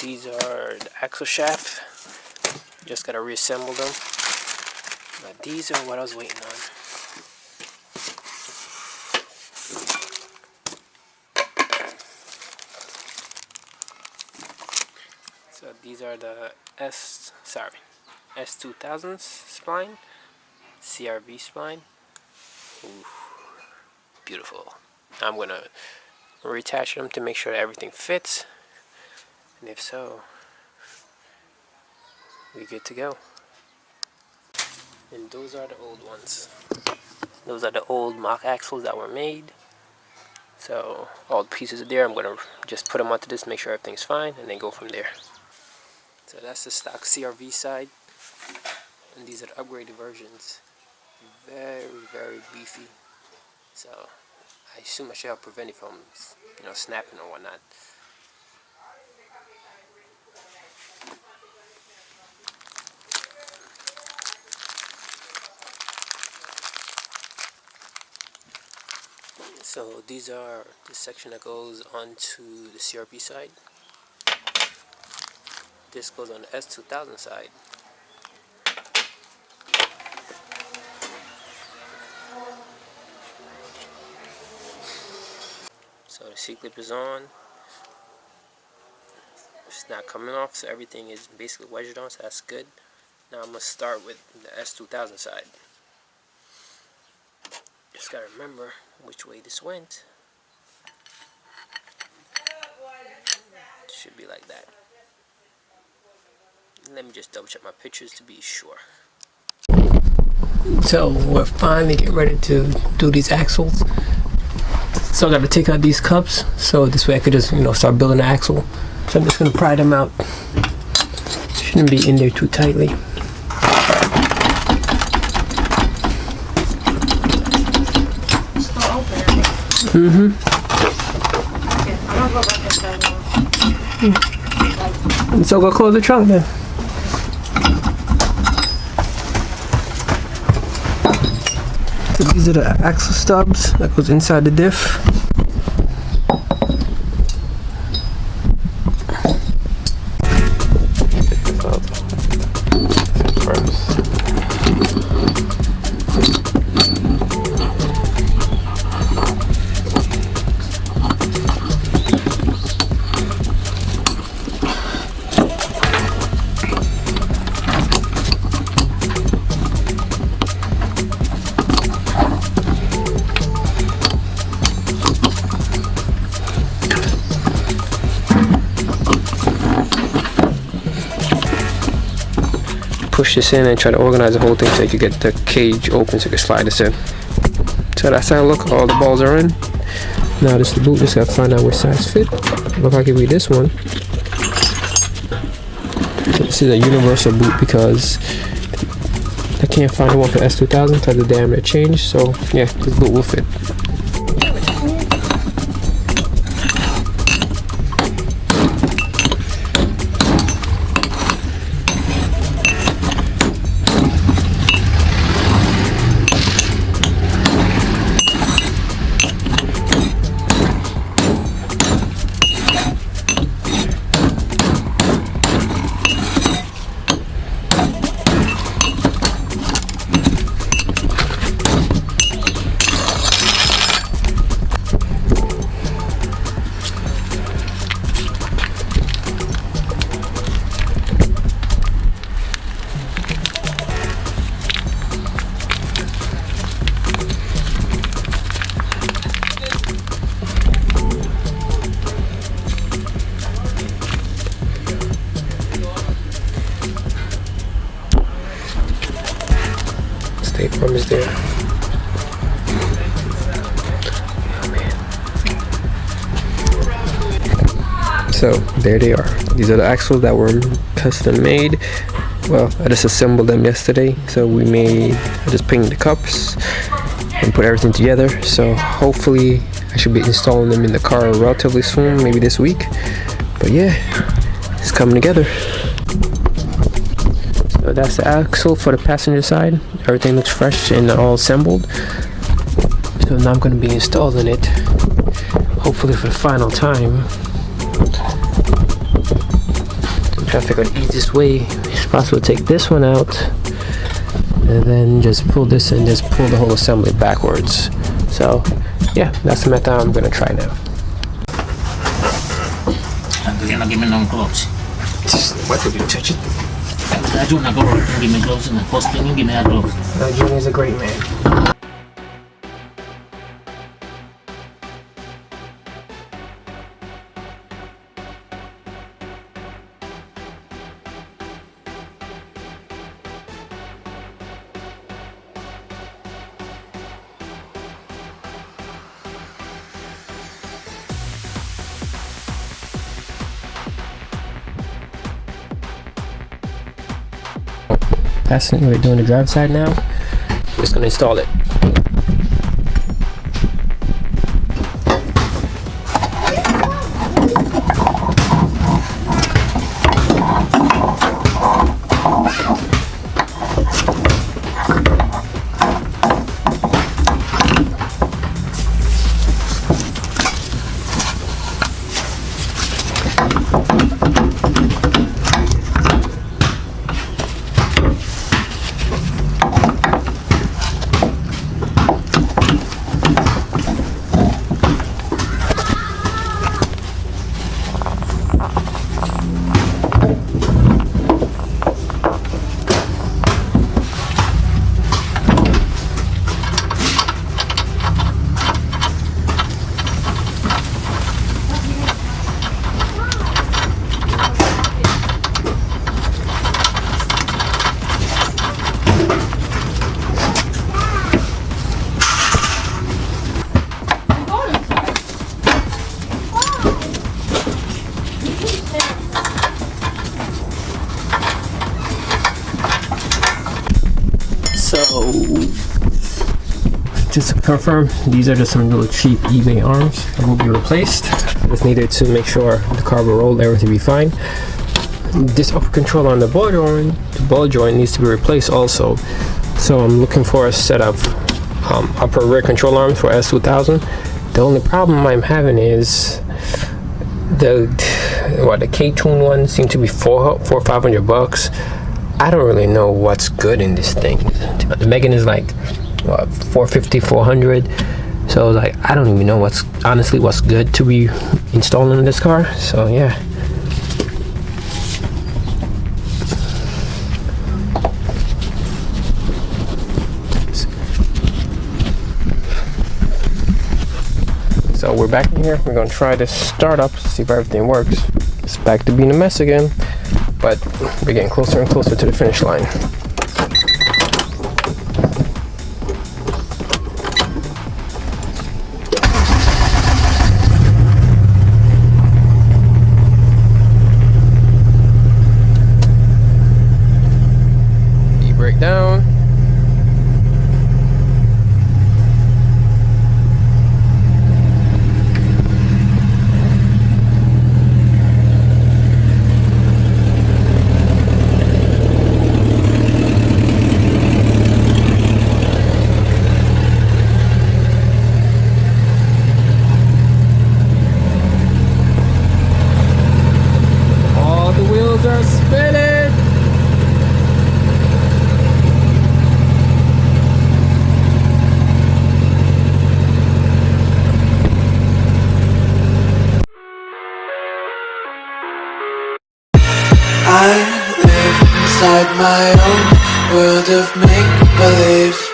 these are the axle shaft. Just gotta reassemble them. But these are what I was waiting on. So these are the S2000s spline, CRV spline. Ooh, beautiful. I'm gonna reattach them to make sure that everything fits, and if so, we're good to go. And those are the old ones. Those are the old mock axles that were made. So all the pieces are there. I'm gonna just put them onto this, make sure everything's fine, and then go from there. So that's the stock CRV side, and these are the upgraded versions. Very, very beefy. So I assume I should help prevent it from, snapping or whatnot. So these are the section that goes onto the CRP side. This goes on the S2000 side. So the C-clip is on. It's not coming off, so everything is basically wedged on, so that's good. Now I'm going to start with the S2000 side. Just got to remember which way this went. It should be like that. Let me just double check my pictures to be sure. So we're finally getting ready to do these axles. So I got to take out these cups, so this way I could just, start building the axle. So I'm just going to pry them out. Shouldn't be in there too tightly. Mm-hmm. Yeah, I'm gonna go back inside now. So go close the trunk then. So these are the axle stubs that goes inside the diff. Push this in and try to organize the whole thing so you can get the cage open so you can slide this in. So that's how it looks. All the balls are in. Now this is the boot. Just gotta find out which size fit. Look like it'll be this one. So this is a universal boot because I can't find the one for S2000 because the diameter changed. So yeah, this boot will fit. Tapeworm is there. Oh, man. So there they are. These are the axles that were custom made. Well, I just assembled them yesterday. So I just painted the cups and put everything together. So hopefully I should be installing them in the car relatively soon, maybe this week. But yeah, it's coming together. So that's the axle for the passenger side. Everything looks fresh and all assembled. So now I'm going to be installing it, hopefully for the final time. I figured the easiest way is possible to take this one out and then just pull this and just pull the whole assembly backwards. So yeah, that's the method I'm gonna try now. You're not giving no gloves. What would you touch it? I do not go and give me gloves in the post thing. You give me that gloves. Junior's a great man. Passing, we're doing the drive side now. Just gonna install it. So, just to confirm, these are just some little cheap eBay arms that will be replaced. I just needed to make sure the car will roll, everything will be fine. This upper control on the ball joint needs to be replaced also. So I'm looking for a set of upper rear control arms for S2000. The only problem I'm having is the K-Tune ones seem to be $500. I don't really know what's good in this thing. The Megan is like what, $450, $400. So like I don't even know what's good to be installing in this car. So yeah. So we're back in here. We're gonna try this startup, see if everything works. It's back to being a mess again, but we're getting closer and closer to the finish line. E-brake down. Are spinning. I live inside my own world of make-believe.